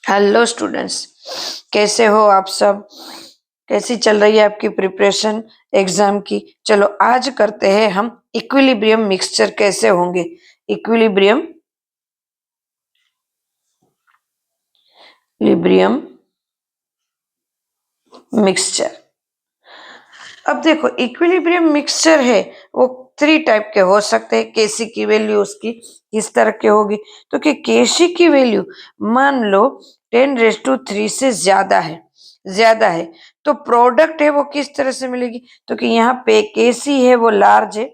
Hello students, कैसे हो आप सब? कैसी चल रही है आपकी प्रिपरेशन एग्जाम की? चलो आज करते हैं हम इक्विलिब्रियम मिक्सचर कैसे होंगे। Equilibrium लिब्रियम mixture. अब देखो, इक्विलिब्रियम मिक्सचर है वो थ्री टाइप के हो सकते हैं। केसी की वैल्यू उसकी किस तरह की होगी? तो कि केसी की वैल्यू मान लो 10⁻³ से ज्यादा है तो प्रोडक्ट है वो किस तरह से मिलेगी? तो कि यहाँ पे केसी है वो लार्ज है,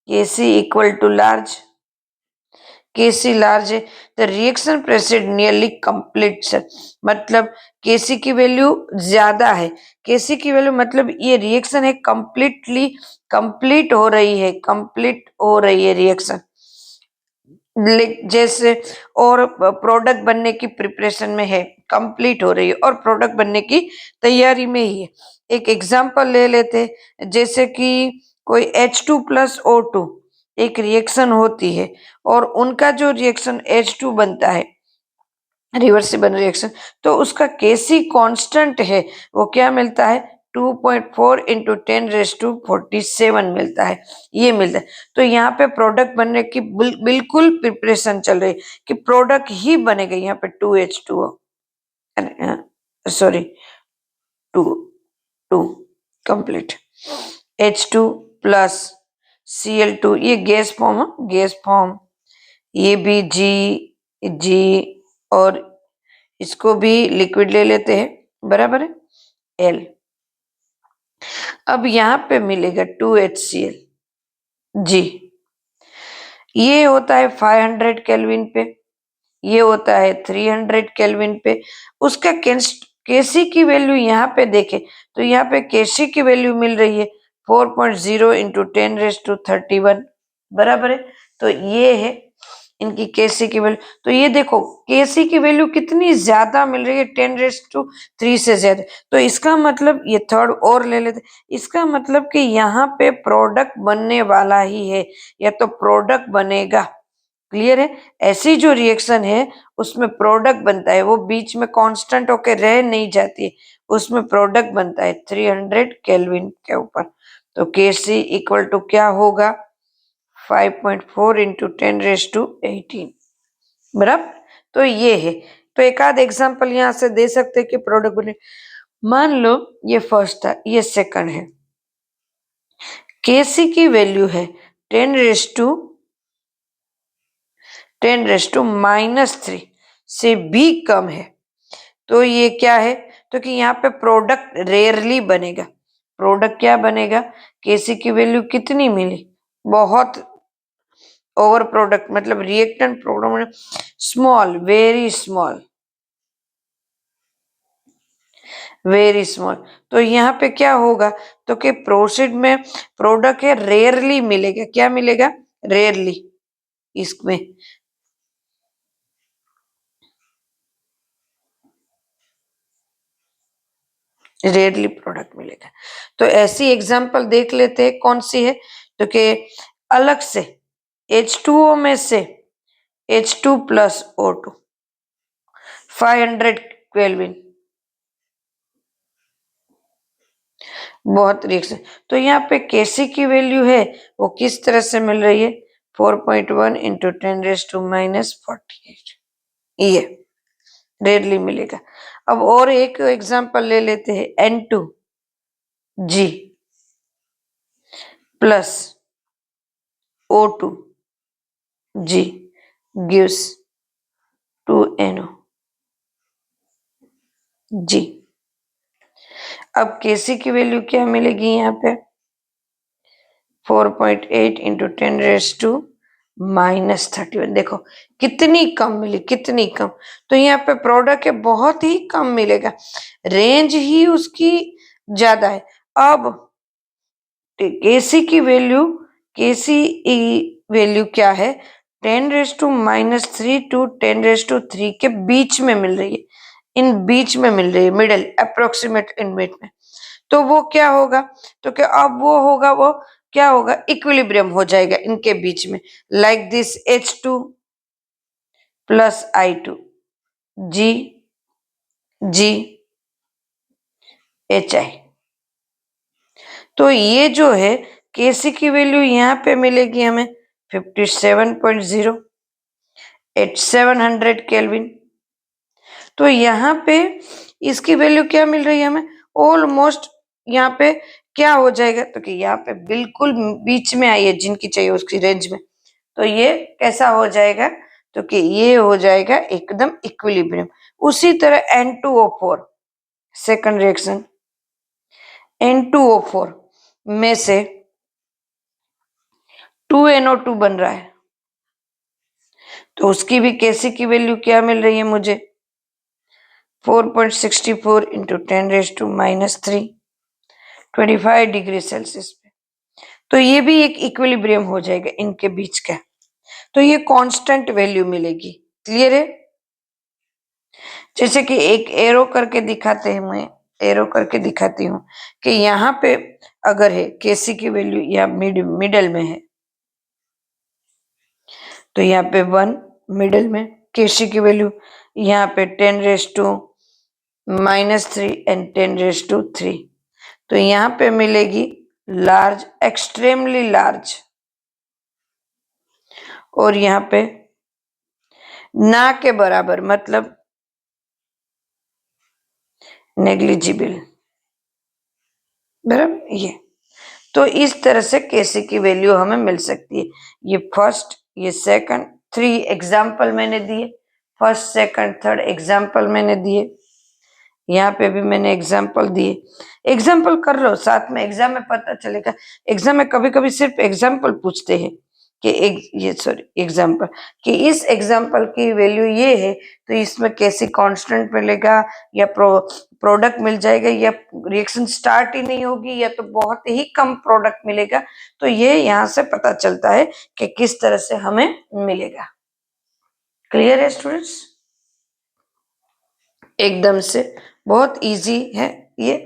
KC equal to large, KC large है the reaction proceed nearly complete. मतलब केसी की वैल्यू ज्यादा है, केसी की वैल्यू मतलब ये रिएक्शन है कंप्लीट हो रही है रिएक्शन जैसे, और प्रोडक्ट बनने की प्रिपरेशन में है, कंप्लीट हो रही है और प्रोडक्ट बनने की तैयारी में ही है। एक एग्जांपल ले लेते, जैसे कि कोई H2+O2 एक रिएक्शन होती है और उनका जो रिएक्शन H2 बनता है, रिवर्सिबल रिएक्शन, तो उसका केसी कांस्टेंट है वो क्या मिलता है? 2.4 इंटू 10⁻47 मिलता है, ये मिलता है। तो यहाँ पे प्रोडक्ट बनने की बिल्कुल प्रिपरेशन चल रही कि प्रोडक्ट ही बनेगा। यहाँ पे 2H2O, sorry, to to complete H2+Cl2, ये गैस फॉर्म, ये भी जी और इसको भी लिक्विड ले लेते हैं, बराबर है, L। अब यहाँ पे मिलेगा 2HCl जी, ये होता है 500 केल्विन पे, ये होता है 300 केल्विन पे। उसका केसी की वैल्यू यहाँ पे देखें तो यहाँ पे केसी की वैल्यू मिल रही है 4.0 इंटू 10⁻31, बराबर है। तो ये है इनकी केसी की वैल्यू। तो ये देखो केसी की वैल्यू कितनी ज्यादा मिल रही है, 10⁻3 से ज्यादा। तो इसका मतलब ये थर्ड और ले लेते, इसका मतलब कि यहाँ पे प्रोडक्ट बनने वाला ही है, या तो प्रोडक्ट बनेगा। क्लियर है? ऐसी जो रिएक्शन है उसमें प्रोडक्ट बनता है, वो बीच में कांस्टेंट होके रह नहीं जाती है, उसमें प्रोडक्ट बनता है 300 केल्विन के ऊपर। तो केसी इक्वल टू क्या होगा? 5.4 इंटू 10⁻18, बराबर। तो ये है, तो एक आध एग्जाम्पल यहाँ से दे सकते हैं कि प्रोडक्ट बने। मान लो ये फर्स्ट था, ये सेकंड है, केसी की वैल्यू है 10⁻³ से भी कम है। तो ये क्या है? तो कि यहाँ पे प्रोडक्ट रेयरली बनेगा। प्रोडक्ट क्या बनेगा? केसी की वैल्यू कितनी मिली? बहुत ओवर प्रोडक्ट, मतलब reactant product small, very small. तो यहाँ पे क्या होगा? तो कि प्रोसीड में प्रोडक्ट है रेयरली मिलेगा, क्या मिलेगा? रेयरली, इसमें रेयरली प्रोडक्ट मिलेगा। तो ऐसी एग्जांपल देख लेते हैं, कौन सी है? तो कि अलग से H2O में से H2+O2 500 केल्विन, बहुत रिएक्शन। तो यहाँ पे केसी की वैल्यू है वो किस तरह से मिल रही है? 4.1 इंटू 10⁻48, ये रेयरली मिलेगा। अब और एक एग्जांपल ले लेते हैं, N2G plus O2G gives 2NO। अब केसी की वैल्यू क्या मिलेगी यहाँ पे? 4.8 इंटू 10⁻31। देखो कितनी कम मिली, कितनी कम। तो यहाँ पे प्रोडक्ट है बहुत ही कम मिलेगा, रेंज ही उसकी ज्यादा है। अब केसी वैल्यू क्या है? 10⁻³ टू 10⁻³ के बीच में मिल रही है, इन बीच में मिल रही है, मिडल अप्रोक्सीमेट इन बीच में। तो वो क्या होगा? तो क्या अब वो क्या होगा? इक्विलिब्रियम हो जाएगा इनके बीच में, like this H2 plus I2 G ji H I. तो ये जो है केसी की वैल्यू यहाँ पे मिलेगी हमें 57.0 एट 700 केल्विन। तो यहाँ पे इसकी वैल्यू क्या मिल रही है हमें, ऑलमोस्ट यहाँ पे क्या हो जाएगा, तो कि यहाँ पे बिल्कुल बीच में आई है जिनकी चाहिए उसकी रेंज में, तो ये कैसा हो जाएगा, तो कि ये हो जाएगा एकदम इक्विलिब्रियम। उसी तरह N2O4 सेकंड रिएक्शन, N2O4 में से 2NO2 बन रहा है, तो उसकी भी केसी की वैल्यू क्या मिल रही है मुझे, 4.64 इंटू 10⁻³ 25 डिग्री सेल्सियस पे। तो ये भी एक इक्विलिब्रियम हो जाएगा इनके बीच का, तो ये कांस्टेंट वैल्यू मिलेगी। क्लियर है? जैसे कि एक एरो करके दिखाते हैं, मैं एरो करके दिखाती हूँ कि यहाँ पे अगर है केसी की वैल्यू या मिडल में है, तो यहाँ पे 1 मिडल में, केसी की वैल्यू यहाँ पे 10⁻³ एंड 10⁻3, तो यहाँ पे मिलेगी लार्ज, एक्सट्रीमली लार्ज, और यहाँ पे ना के बराबर मतलब नेग्लिजिबल। बराबर ये, तो इस तरह से केसी की वैल्यू हमें मिल सकती है। ये फर्स्ट, ये सेकंड, 3 एग्जाम्पल मैंने दिए, फर्स्ट सेकंड थर्ड एग्जाम्पल मैंने दिए, यहाँ पे भी मैंने एग्जाम्पल दिए। एग्जाम्पल कर लो साथ में, एग्जाम में पता चलेगा। एग्जाम में कभी कभी सिर्फ एग्जाम्पल पूछते हैं कि ये सॉरी एग्जाम्पल, कि इस एग्जाम्पल की वैल्यू ये है, तो इसमें कैसे कांस्टेंट मिलेगा, या प्रोडक्ट मिल जाएगा, या रिएक्शन स्टार्ट ही नहीं होगी, या तो बहुत ही कम प्रोडक्ट मिलेगा। तो ये यहाँ से पता चलता है कि किस तरह से हमें मिलेगा। क्लियर है स्टूडेंट्स? एकदम से बहुत इजी है ये।